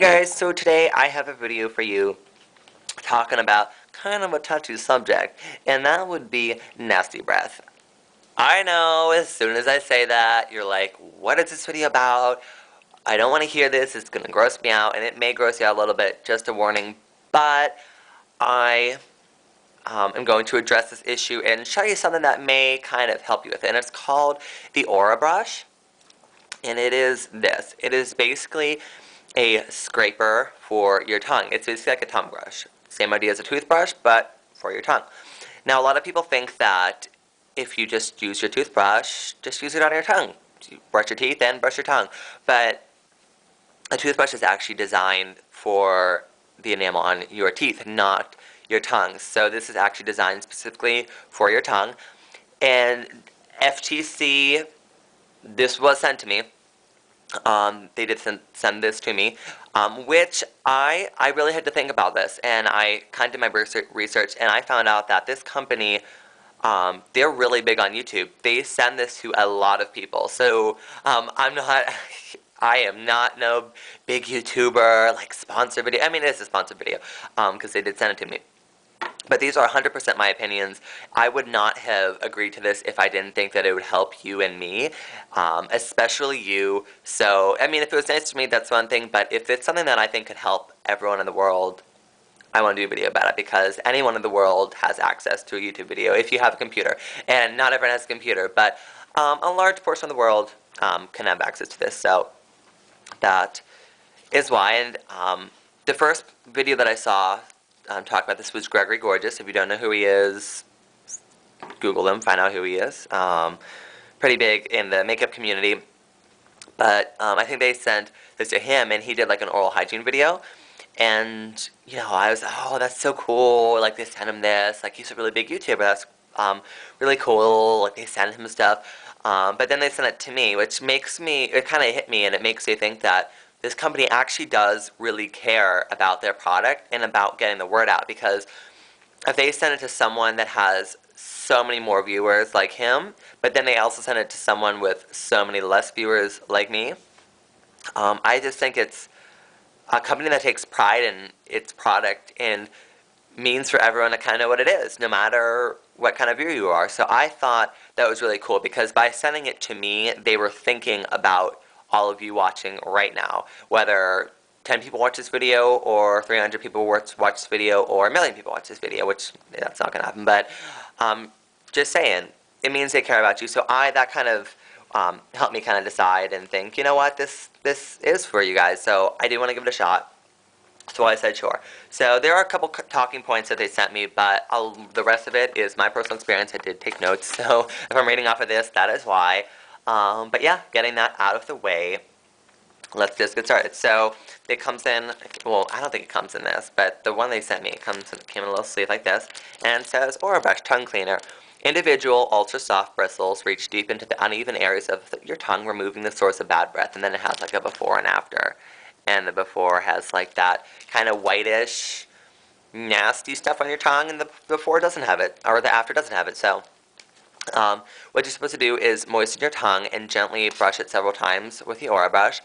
Guys, so today I have a video for you talking about kind of a touchy subject, and that would be nasty breath. I know as soon as I say that, you're like, what is this video about? I don't want to hear this, it's going to gross me out, and it may gross you out a little bit, just a warning, but I am going to address this issue and show you something that may kind of help you with it, and it's called the Orabrush, and it is this. It is basically a scraper for your tongue. It's basically like a tongue brush. Same idea as a toothbrush, but for your tongue. Now, a lot of people think that if you just use your toothbrush, just use it on your tongue. You brush your teeth and brush your tongue. But a toothbrush is actually designed for the enamel on your teeth, not your tongue. So this is actually designed specifically for your tongue. And FTC, this was sent to me. They did send this to me, which I really had to think about this, and I kind of did my research, and I found out that this company, they're really big on YouTube. They send this to a lot of people, so I'm not, I am not no big YouTuber, like sponsor video. I mean, it is a sponsored video, because they did send it to me. But these are 100% my opinions. I would not have agreed to this if I didn't think that it would help you and me, especially you. So, I mean, if it was nice to me, that's one thing, but if it's something that I think could help everyone in the world, I want to do a video about it, because anyone in the world has access to a YouTube video if you have a computer. And not everyone has a computer, but a large portion of the world can have access to this, so that is why. And the first video that I saw talk about this was Gregory Gorgeous. If you don't know who he is, Google him, find out who he is. Pretty big in the makeup community. But I think they sent this to him, and he did like an oral hygiene video. And, you know, I was, oh, that's so cool. Like, they sent him this. Like, he's a really big YouTuber. That's really cool. Like, they sent him stuff. But then they sent it to me, which makes me, it kind of hit me, and it makes me think that this company actually does really care about their product and about getting the word out, because if they send it to someone that has so many more viewers like him, but then they also send it to someone with so many less viewers like me, I just think it's a company that takes pride in its product and means for everyone to kind of know what it is, no matter what kind of viewer you are. So I thought that was really cool, because by sending it to me, they were thinking about all of you watching right now, whether 10 people watch this video, or 300 people watch this video, or a million people watch this video, which that's not going to happen, but just saying, it means they care about you. So that kind of helped me kind of decide and think, you know what, this is for you guys, so I do want to give it a shot. So I said sure. So there are a couple talking points that they sent me, but the rest of it is my personal experience. I did take notes, so if I'm reading off of this, that is why. But yeah, getting that out of the way, let's just get started. So it comes in, well, I don't think it comes in this, but the one they sent me came in a little sleeve like this, and it says, Orabrush Tongue Cleaner. Individual ultra-soft bristles reach deep into the uneven areas of your tongue, removing the source of bad breath. And then it has like a before and after. And the before has like that kind of whitish, nasty stuff on your tongue, and the before doesn't have it, or the after doesn't have it. So what you're supposed to do is moisten your tongue and gently brush it several times with the Orabrush.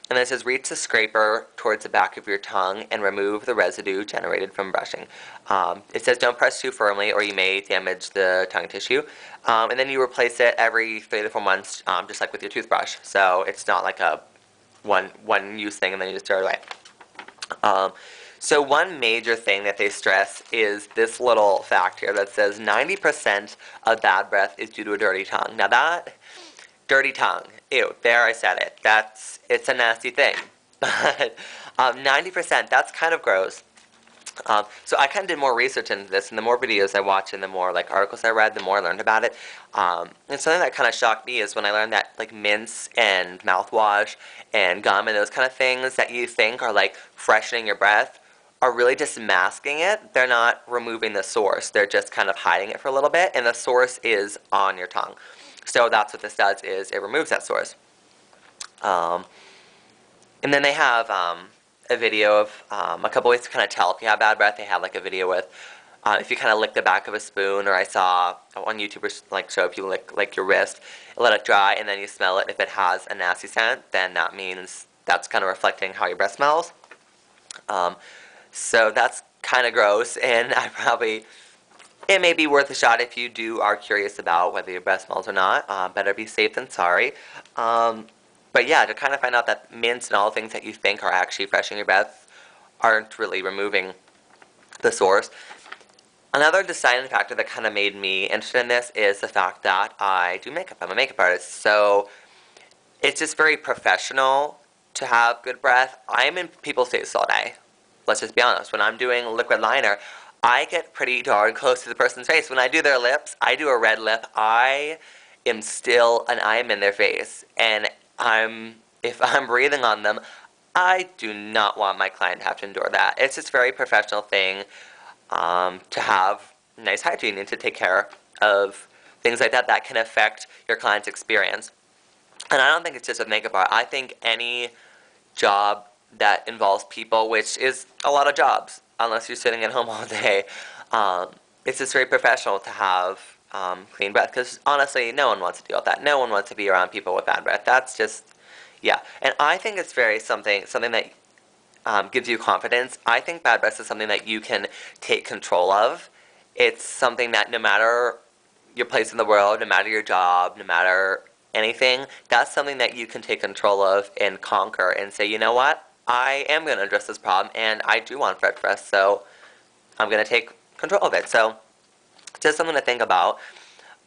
And then it says, reach the scraper towards the back of your tongue and remove the residue generated from brushing. It says don't press too firmly or you may damage the tongue tissue. And then you replace it every 3 to 4 months, just like with your toothbrush. So it's not like a one-use thing and then you just throw it away. So one major thing that they stress is this little fact here that says 90% of bad breath is due to a dirty tongue. Now that, dirty tongue, ew, there I said it. It's a nasty thing. But 90%, that's kind of gross. So I kind of did more research into this, and the more videos I watched and the more like articles I read, the more I learned about it. And something that kind of shocked me is when I learned that like mints and mouthwash and gum and those kind of things that you think are like freshening your breath are really just masking it. They're not removing the source. They're just kind of hiding it for a little bit, and the source is on your tongue. So that's what this does, is it removes that source. And then they have a video of a couple ways to kind of tell if you have bad breath. They have like a video with if you kind of lick the back of a spoon, or I saw on YouTubers like show if you lick your wrist, let it dry, and then you smell it. If it has a nasty scent, then that means that's kind of reflecting how your breath smells. Um, so that's kind of gross, and it may be worth a shot if you are curious about whether your breath smells or not. Better be safe than sorry. Um, but yeah, to kind of find out that mints and all the things that you think are actually freshening your breath aren't really removing the source. Another deciding factor that kind of made me interested in this is the fact that I do makeup. I'm a makeup artist, so it's just very professional to have good breath. I'm in people's faces all day. Let's just be honest. When I'm doing liquid liner, I get pretty darn close to the person's face. When I do their lips, I do a red lip. I am still and I'm in their face. And if I'm breathing on them, I do not want my client to have to endure that. It's just a very professional thing to have nice hygiene and to take care of things like that that can affect your client's experience. And I don't think it's just with makeup art. I think any job that involves people, which is a lot of jobs, unless you're sitting at home all day, um, it's just very professional to have clean breath. Because honestly, no one wants to deal with that. No one wants to be around people with bad breath. That's just, yeah. And I think it's very something that gives you confidence. I think bad breath is something that you can take control of. It's something that no matter your place in the world, no matter your job, no matter anything, that's something that you can take control of and conquer and say, you know what, I am going to address this problem and I do want fresh breath, so I'm going to take control of it. So just something to think about.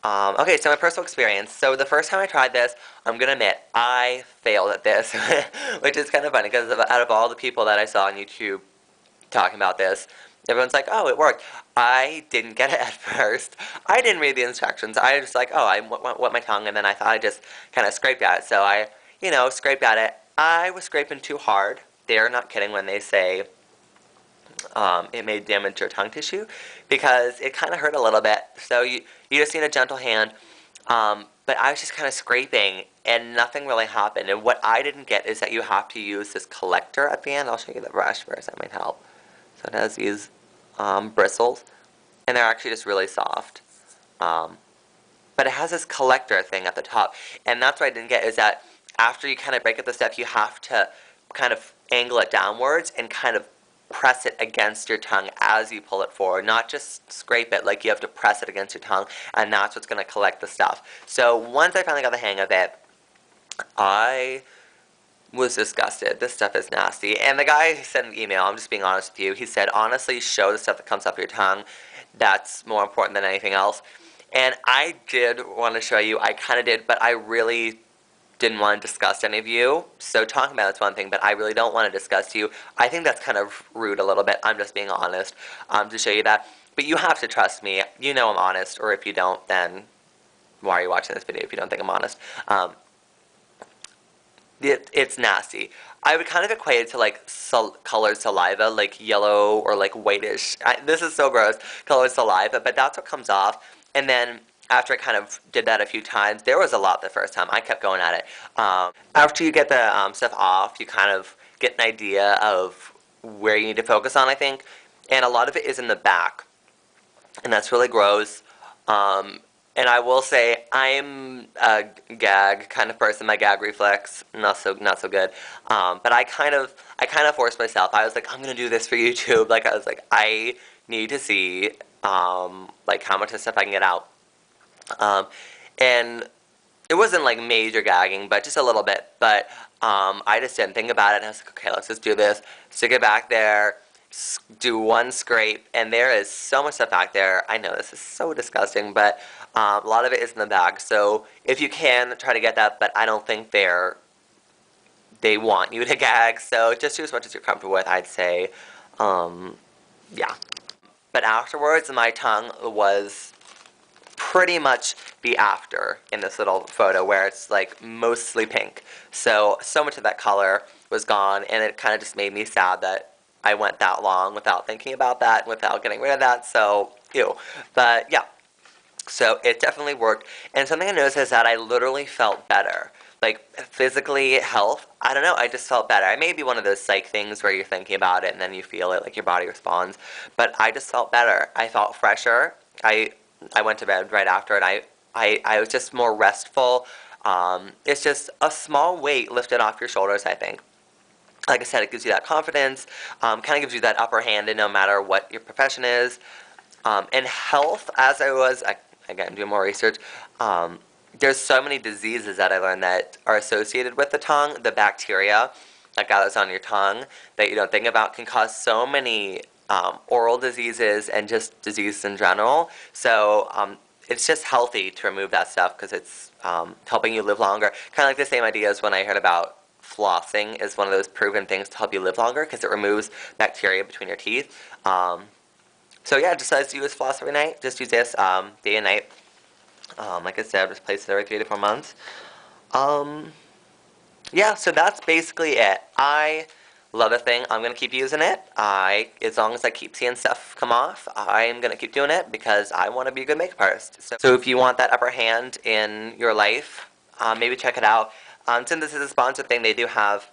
Okay, so my personal experience. So the first time I tried this, I'm going to admit, I failed at this, which is kind of funny because out of all the people that I saw on YouTube talking about this, everyone's like, oh, it worked. I didn't get it at first. I didn't read the instructions. I was just like, oh, I wet my tongue, and then I thought I just kind of scraped at it. So I, scraped at it. I was scraping too hard. They're not kidding when they say it may damage your tongue tissue because it kind of hurt a little bit. So you just need a gentle hand. But I was just kind of scraping and nothing really happened. And what I didn't get is that you have to use this collector at the end. I'll show you the brush first. That might help. So it has these bristles, and they're actually just really soft. But it has this collector thing at the top, and that's what I didn't get, is that after you kind of break up the stuff, you have to kind of angle it downwards and kind of press it against your tongue as you pull it forward, not just scrape it, like you have to press it against your tongue, and that's what's going to collect the stuff. So once I finally got the hang of it, I was disgusted. This stuff is nasty. And the guy sent an email, I'm just being honest with you, he said, honestly, show the stuff that comes up your tongue. That's more important than anything else. And I did want to show you, I kind of did, but I really didn't want to disgust any of you. So talking about it's one thing, but I really don't want to disgust you. I think that's kind of rude a little bit. I'm just being honest to show you that. But you have to trust me. You know I'm honest, or if you don't, then why are you watching this video if you don't think I'm honest? It's nasty. I would kind of equate it to like colored saliva, like yellow or like whitish. This is so gross, colored saliva, but that's what comes off. And then after I kind of did that a few times, there was a lot the first time. I kept going at it. After you get the stuff off, you kind of get an idea of where you need to focus on, I think. And a lot of it is in the back. And that's really gross. And I will say, I'm a gag kind of person. My gag reflex, not so good. But I kind of forced myself. I was like, I'm gonna do this for YouTube. Like I was like, I need to see like how much of stuff I can get out. And it wasn't like major gagging, but just a little bit. But I just didn't think about it. And I was like, okay, let's just do this. Stick it back there. Do one scrape, and there is so much stuff back there. I know this is so disgusting, but a lot of it is in the bag. So if you can, try to get that, but I don't think they want you to gag. So just do as much as you're comfortable with, I'd say. Yeah. But afterwards, my tongue was pretty much the after in this little photo where it's like mostly pink. So much of that color was gone, and it kind of just made me sad that I went that long without thinking about that, without getting rid of that, so, ew. But, yeah. So, it definitely worked. And something I noticed is that I literally felt better. Like, physically, health, I don't know, I just felt better. It may be one of those psych things where you're thinking about it and then you feel it, like your body responds. But I just felt better. I felt fresher. I went to bed right after, and I was just more restful. It's just a small weight lifted off your shoulders, I think. Like I said, it gives you that confidence, kind of gives you that upper hand in no matter what your profession is. And health, as I was, again, doing more research, there's so many diseases that I learned that are associated with the tongue. The bacteria that gathers on your tongue that you don't think about can cause so many oral diseases and just diseases in general. So it's just healthy to remove that stuff because it's helping you live longer. Kind of like the same idea as when I heard about flossing is one of those proven things to help you live longer because it removes bacteria between your teeth. So yeah, just as you use floss every night, just use this day and night. Like I said, replace it every 3 to 4 months. Yeah, so that's basically it. I love the thing. I'm gonna keep using it. As long as I keep seeing stuff come off, I'm gonna keep doing it because I want to be a good makeup artist. So if you want that upper hand in your life, maybe check it out. Since this is a sponsored thing, they do have.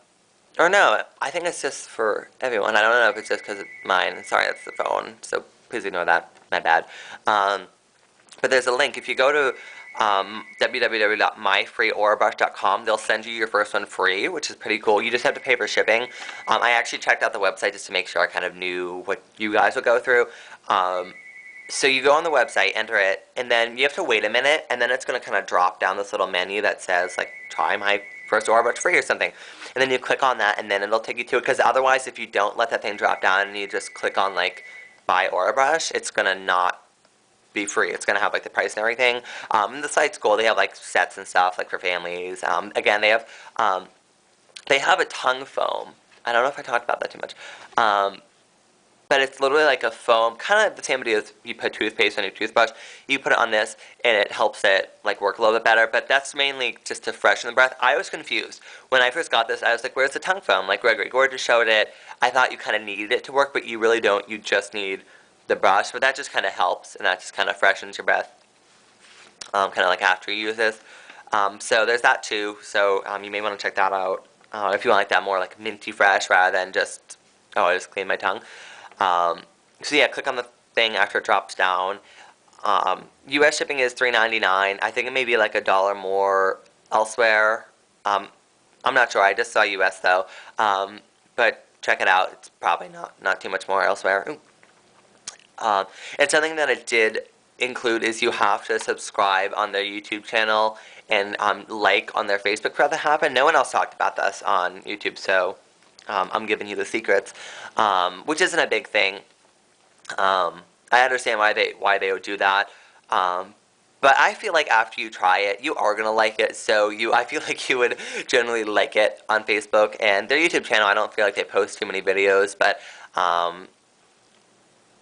Or no, I think it's just for everyone. I don't know if it's just because it's mine. Sorry, that's the phone. So please ignore that. My bad. But there's a link. If you go to www.myfreeorabrush.com, they'll send you your first one free, which is pretty cool. You just have to pay for shipping. I actually checked out the website just to make sure I kind of knew what you guys would go through. So you go on the website, enter it, and then you have to wait a minute, and then it's going to kind of drop down this little menu that says, like, try my first Orabrush free or something. And then you click on that, and then it'll take you to it, because otherwise, if you don't let that thing drop down and you just click on, like, buy Orabrush, it's going to not be free. It's going to have, like, the price and everything. The site's cool. They have, like, sets and stuff, like, for families. Again, they have a tongue foam. I don't know if I talked about that too much. But it's literally like a foam, kind of the same idea as you put toothpaste on your toothbrush. You put it on this, and it helps it like work a little bit better. But that's mainly just to freshen the breath. I was confused when I first got this. I was like, "Where's the tongue foam?" Like Gregory Gorgeous showed it. I thought you kind of needed it to work, but you really don't. You just need the brush. But that just kind of helps, and that just kind of freshens your breath. Kind of like after you use this. So there's that too. So you may want to check that out if you want like that more like minty fresh rather than just I just cleaned my tongue. So yeah, click on the thing after it drops down. U.S. shipping is $3.99. I think it may be like $1 more elsewhere. I'm not sure. I just saw U.S. though. But check it out. It's probably not too much more elsewhere. And something that it did include is you have to subscribe on their YouTube channel and like on their Facebook for that to happen. No one else talked about this on YouTube, so I'm giving you the secrets, which isn't a big thing. I understand why they would do that, but I feel like after you try it, you are gonna like it. So I feel like you would generally like it on Facebook and their YouTube channel. I don't feel like they post too many videos, but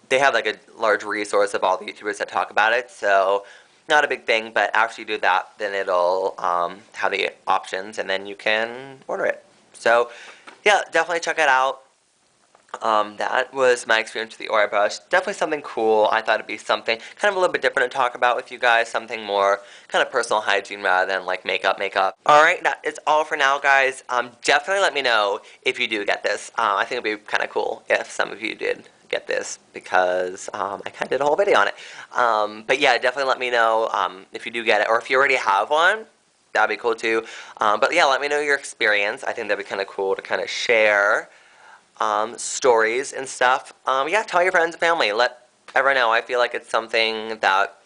they have like a large resource of all the YouTubers that talk about it. So not a big thing, but after you do that, then it'll have the options, and then you can order it. So yeah, definitely check it out. That was my experience with the Orabrush. Definitely something cool. I thought it'd be something kind of a little bit different to talk about with you guys. Something more kind of personal hygiene rather than like makeup. Alright, that is all for now, guys. Definitely let me know if you do get this. I think it'd be kind of cool if some of you did get this because I kind of did a whole video on it. But yeah, definitely let me know if you do get it, or if you already have one. That'd be cool too. But yeah, let me know your experience. I think that'd be kind of cool to kind of share stories and stuff. Yeah, tell your friends and family. Let everyone know. I feel like it's something that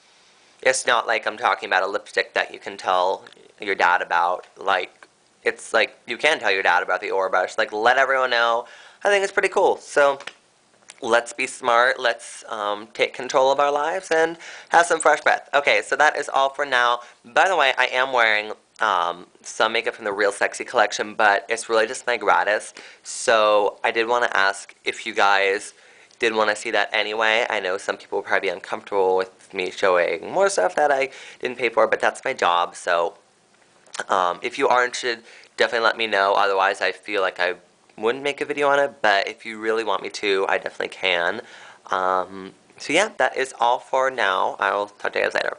it's not like I'm talking about a lipstick that you can tell your dad about. Like, it's like you can tell your dad about the Orabrush. Like, let everyone know. I think it's pretty cool. So let's be smart. Let's take control of our lives and have some fresh breath. Okay, so that is all for now. By the way, I am wearing some makeup from the Real Sexy collection, but it's really just my gratis. So I did want to ask if you guys did want to see that anyway. I know some people will probably be uncomfortable with me showing more stuff that I didn't pay for, but that's my job. So if you are interested, definitely let me know. Otherwise, I feel like I wouldn't make a video on it, but if you really want me to, I definitely can. So yeah, that is all for now. I will talk to you guys later.